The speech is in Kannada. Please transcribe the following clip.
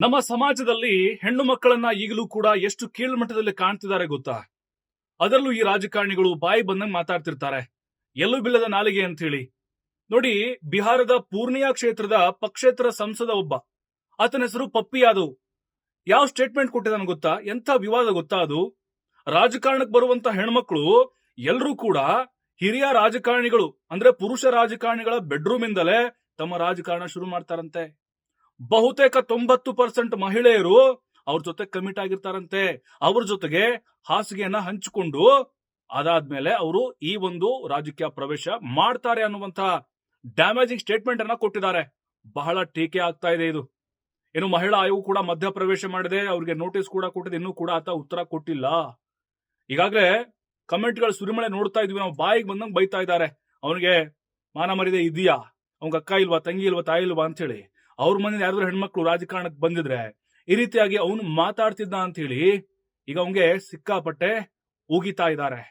ನಮ್ಮ ಸಮಾಜದಲ್ಲಿ ಹೆಣ್ಣು ಮಕ್ಕಳನ್ನ ಈಗಲೂ ಕೂಡ ಎಷ್ಟು ಕೀಳ್ಮಟ್ಟದಲ್ಲಿ ಕಾಣ್ತಿದ್ದಾರೆ ಗೊತ್ತಾ? ಅದರಲ್ಲೂ ಈ ರಾಜಕಾರಣಿಗಳು ಬಾಯಿ ಬಂದಂಗ್ ಮಾತಾಡ್ತಿರ್ತಾರೆ. ಎಲ್ಲೂ ಬಿಲ್ಲದ ನಾಲಿಗೆ ಅಂತ ಹೇಳಿ. ನೋಡಿ, ಬಿಹಾರದ ಪೂರ್ಣಿಯಾ ಕ್ಷೇತ್ರದ ಪಕ್ಷೇತರ ಸಂಸದ ಒಬ್ಬ, ಆತನ ಹೆಸರು ಪಪ್ಪಿ ಯಾದವ್. ಯಾವ ಸ್ಟೇಟ್ಮೆಂಟ್ ಕೊಟ್ಟಿದ್ದಾನೆ ಗೊತ್ತಾ? ಎಂಥ ವಿವಾದ ಗೊತ್ತಾ ಅದು? ರಾಜಕಾರಣಕ್ಕೆ ಬರುವಂತ ಹೆಣ್ಮಕ್ಳು ಎಲ್ಲರೂ ಕೂಡ ಹಿರಿಯ ರಾಜಕಾರಣಿಗಳು ಅಂದ್ರೆ ಪುರುಷ ರಾಜಕಾರಣಿಗಳ ಬೆಡ್ರೂಮ್ ಇಂದಲೇ ತಮ್ಮ ರಾಜಕಾರಣ ಶುರು ಮಾಡ್ತಾರಂತೆ. ಬಹುತೇಕ 90% ಮಹಿಳೆಯರು ಅವ್ರ ಜೊತೆ ಕಮಿಟ್ ಆಗಿರ್ತಾರಂತೆ. ಅವ್ರ ಜೊತೆಗೆ ಹಾಸಿಗೆಯನ್ನ ಹಂಚಿಕೊಂಡು ಅದಾದ್ಮೇಲೆ ಅವರು ಈ ಒಂದು ರಾಜಕೀಯ ಪ್ರವೇಶ ಮಾಡ್ತಾರೆ ಅನ್ನುವಂತ ಡ್ಯಾಮೇಜಿಂಗ್ ಸ್ಟೇಟ್ಮೆಂಟ್ ಅನ್ನ ಕೊಟ್ಟಿದ್ದಾರೆ. ಬಹಳ ಟೀಕೆ ಆಗ್ತಾ ಇದೆ ಇದು. ಇನ್ನು ಮಹಿಳಾ ಆಯೋಗ ಕೂಡ ಮಧ್ಯ ಪ್ರವೇಶ ಮಾಡಿದೆ, ಅವ್ರಿಗೆ ನೋಟಿಸ್ ಕೂಡ ಕೊಟ್ಟಿದೆ, ಇನ್ನೂ ಕೂಡ ಆತ ಉತ್ತರ ಕೊಟ್ಟಿಲ್ಲ. ಈಗಾಗಲೇ ಕಮೆಂಟ್ಗಳು ಸುರಿಮಳೆ ನೋಡ್ತಾ ಇದ್ವಿ ನಾವು. ಬಾಯಿಗೆ ಬಂದಂಗ್ ಬೈತಾ ಇದ್ದಾರೆ. ಅವನಿಗೆ ಮಾನ ಮರ್ಯಾದೆ ಇದೆಯಾ, ಅವ್ಗ ಅಕ್ಕ ಇಲ್ವಾ, ತಂಗಿ ಇಲ್ವಾ, ತಾಯಿ ಇಲ್ವಾ ಅಂತ ಹೇಳಿ. ಅವ್ರ ಮನೇಲಿ ಯಾರಾದ್ರೂ ಹೆಣ್ಮಕ್ಳು ರಾಜಕಾರಣಕ್ಕೆ ಬಂದಿದ್ರೆ ಈ ರೀತಿಯಾಗಿ ಅವನು ಮಾತಾಡ್ತಿದ್ದ ಅಂತ ಹೇಳಿ ಈಗ ಅವನ್ಗೆ ಸಿಕ್ಕಾಪಟ್ಟೆ ಉಗಿತಾ ಇದ್ದಾರೆ.